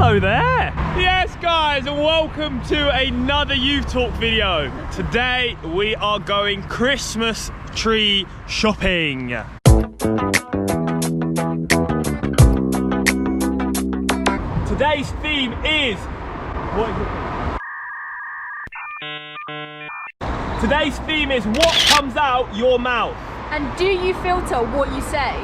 Hello there. Yes guys, and welcome to another Youth Talk video. Today we are going Christmas tree shopping. Today's theme is, what is it? Today's theme is what comes out your mouth. And do you filter what you say?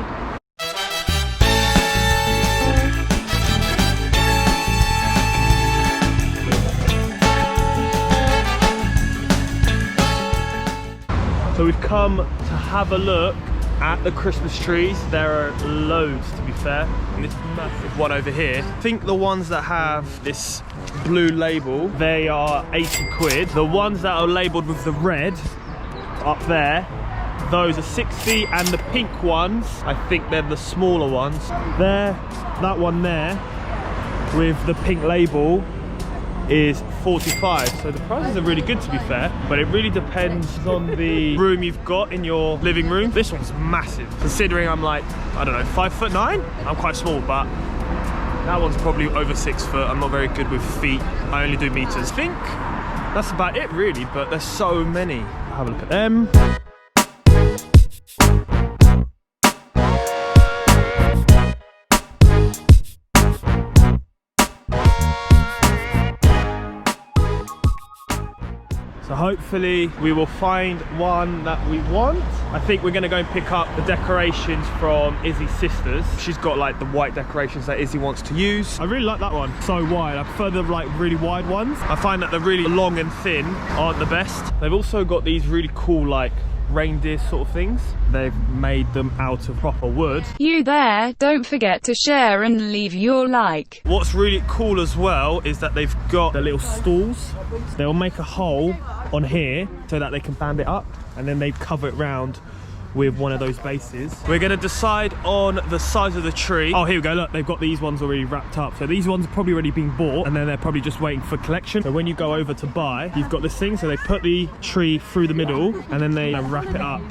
So we've come to have a look at the Christmas trees. There are loads, to be fair. And this massive one over here. I think the ones that have this blue label, they are 80 quid. The ones that are labelled with the red up there, those are 60, and the pink ones, I think they're the smaller ones. There, that one there, with the pink label, is 45. So the prices are really good, to be fair, but it really depends on the room you've got in your living room. This one's massive, considering I'm like, I don't know, 5'9". I'm quite small, but that one's probably over 6 foot. I'm not very good with feet. I only do meters. I think that's about it really, but there's so many. Have a look at them. So hopefully we will find one that we want. I think we're gonna go and pick up the decorations from Izzy's sisters. She's got like the white decorations that Izzy wants to use. I really like that one, so wide. I prefer the like really wide ones. I find that the really long and thin aren't the best. They've also got these really cool like reindeer sort of things. They've made them out of proper wood. You there, don't forget to share and leave your like. What's really cool as well is that they've got the little stools. They'll make a hole on here so that they can band it up, and then they cover it round with one of those bases. We're gonna decide on the size of the tree. Oh, here we go, look, they've got these ones already wrapped up. So these ones are probably already been bought, and then they're probably just waiting for collection. So when you go over to buy, you've got this thing, so they put the tree through the middle, and then they wrap it up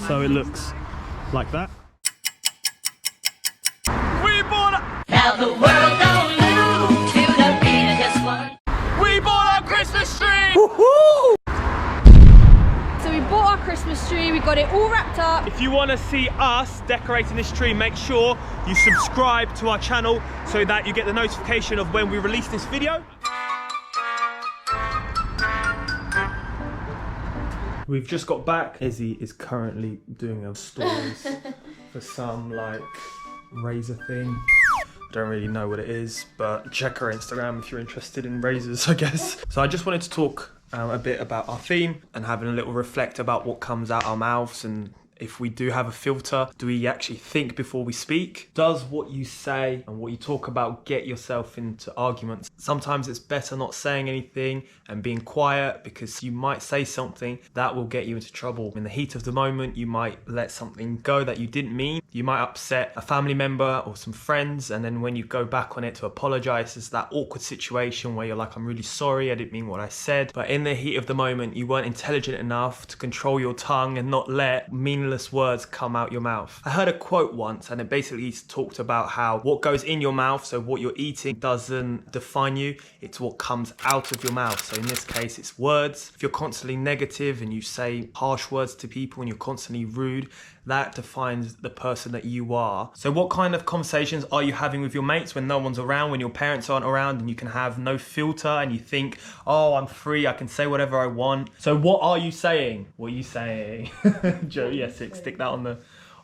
so it looks like that. We bought Now the world don't move to the beat of just one. We bought our Christmas tree! So we bought our Christmas tree, we got it all wrapped up. If you want to see us decorating this tree, make sure you subscribe to our channel so that you get the notification of when we release this video. We've just got back. Izzy is currently doing her stories for some like razor thing. I don't really know what it is, but check her Instagram if you're interested in razors, I guess. So I just wanted to talk a bit about our theme and having a little reflect about what comes out our mouths, and if we do have a filter, do we actually think before we speak? Does what you say and what you talk about get yourself into arguments? Sometimes it's better not saying anything and being quiet, because you might say something that will get you into trouble. In the heat of the moment, you might let something go that you didn't mean. You might upset a family member or some friends, and then when you go back on it to apologize, it's that awkward situation where you're like, I'm really sorry, I didn't mean what I said. But in the heat of the moment, you weren't intelligent enough to control your tongue and not let meaningless words come out your mouth. I heard a quote once, and it basically talked about how what goes in your mouth, so what you're eating, doesn't define you, it's what comes out of your mouth. So in this case, it's words. If you're constantly negative and you say harsh words to people and you're constantly rude, that defines the person that you are. So what kind of conversations are you having with your mates when no one's around, when your parents aren't around, and you can have no filter and you think, oh, I'm free, I can say whatever I want. So what are you saying? What are you saying? Joe, yes, stick that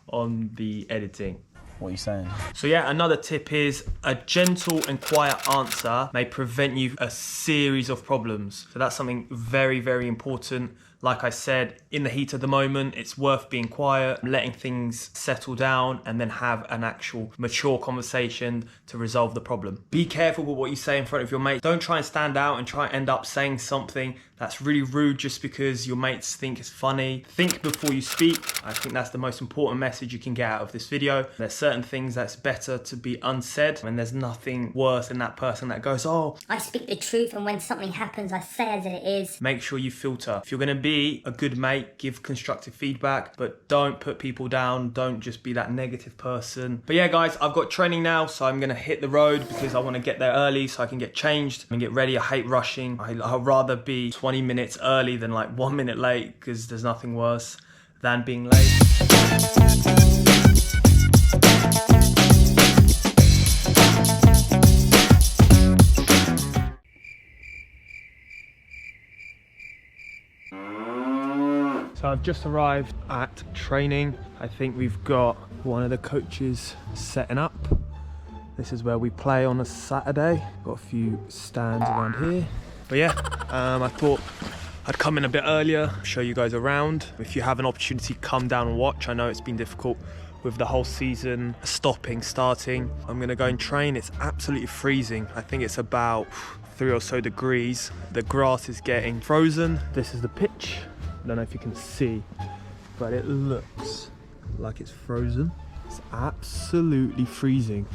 on the editing. What are you saying? So yeah, another tip is a gentle and quiet answer may prevent you a series of problems. So that's something very, very important. Like I said, in the heat of the moment, it's worth being quiet, letting things settle down, and then have an actual mature conversation to resolve the problem. Be careful with what you say in front of your mates. Don't try and stand out and try and end up saying something That's really rude just because your mates think it's funny. Think before you speak. I think that's the most important message you can get out of this video. There's certain things that's better to be unsaid, and there's nothing worse than that person that goes, oh, I speak the truth, and when something happens, I say as it is. Make sure you filter. If you're gonna be a good mate, give constructive feedback, but don't put people down. Don't just be that negative person. But yeah, guys, I've got training now, so I'm gonna hit the road because I wanna get there early so I can get changed and get ready. I hate rushing. I'd rather be 20 minutes early than like 1 minute late, because there's nothing worse than being late. So I've just arrived at training. I think we've got one of the coaches setting up. This is where we play on a Saturday. Got a few stands around here. But yeah, I thought I'd come in a bit earlier, show you guys around. If you have an opportunity, come down and watch. I know it's been difficult with the whole season, stopping, starting. I'm gonna go and train. It's absolutely freezing. I think it's about 3 or so degrees. The grass is getting frozen. This is the pitch. I don't know if you can see, but it looks like it's frozen. It's absolutely freezing.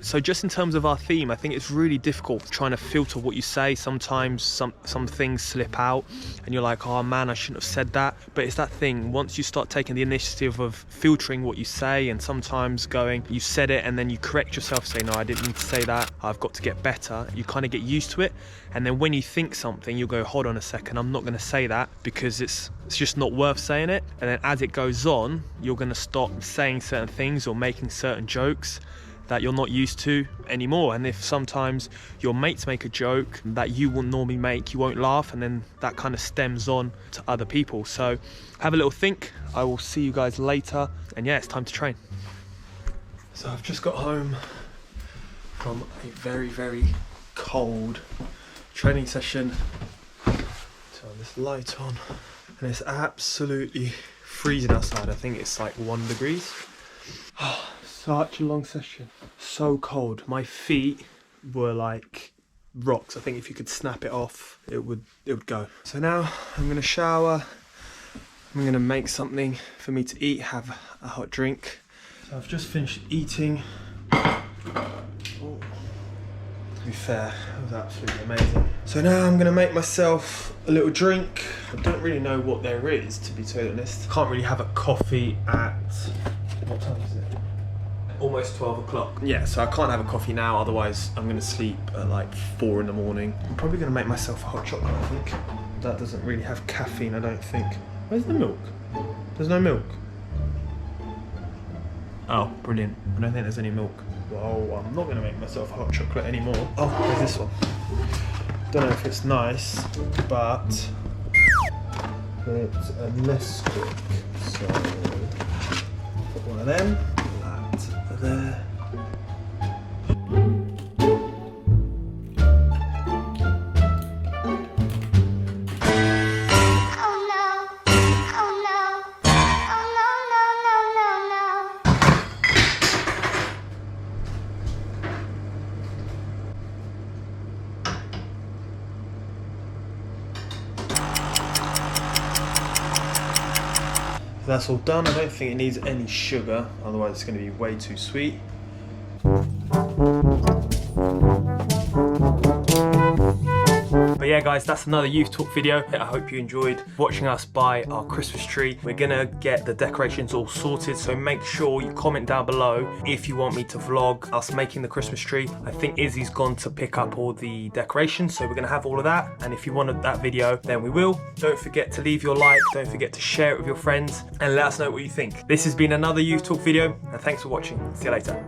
So just in terms of our theme, I think it's really difficult trying to filter what you say. Sometimes some things slip out and you're like, oh man, I shouldn't have said that. But it's that thing, once you start taking the initiative of filtering what you say and sometimes going, you said it and then you correct yourself, say, no, I didn't need to say that. I've got to get better. You kind of get used to it. And then when you think something, you'll go, hold on a second, I'm not going to say that because it's just not worth saying it. And then as it goes on, you're going to stop saying certain things or making certain jokes that you're not used to anymore. And if sometimes your mates make a joke that you will normally make, you won't laugh, and then that kind of stems on to other people. So have a little think. I will see you guys later, and yeah, it's time to train. So I've just got home from a very, very cold training session. Turn this light on, and it's absolutely freezing outside. I think it's like 1 degree. Such a long session, so cold. My feet were like rocks. I think if you could snap it off, it would go. So now I'm gonna shower. I'm gonna make something for me to eat, have a hot drink. So I've just finished eating. Oh. To be fair, it was absolutely amazing. So now I'm gonna make myself a little drink. I don't really know what there is, to be totally honest. Can't really have a coffee at, what time is it? Almost 12 o'clock. Yeah, so I can't have a coffee now, otherwise I'm gonna sleep at like 4 in the morning. I'm probably gonna make myself a hot chocolate, I think. That doesn't really have caffeine, I don't think. Where's the milk? There's no milk. Oh, brilliant. I don't think there's any milk. Whoa, I'm not gonna make myself a hot chocolate anymore. Oh, there's this one. Don't know if it's nice, but it's a Nesquik. So, put one of them. There. That's all done. I don't think it needs any sugar, otherwise it's going to be way too sweet. But yeah guys, that's another Youth Talk video. I hope you enjoyed watching us buy our Christmas tree. We're gonna get the decorations all sorted, so make sure you comment down below if you want me to vlog us making the Christmas tree. I think Izzy's gone to pick up all the decorations, so we're gonna have all of that, and if you wanted that video, then we will. Don't forget to leave your like, don't forget to share it with your friends, and let us know what you think. This has been another Youth Talk video, and thanks for watching. See you later.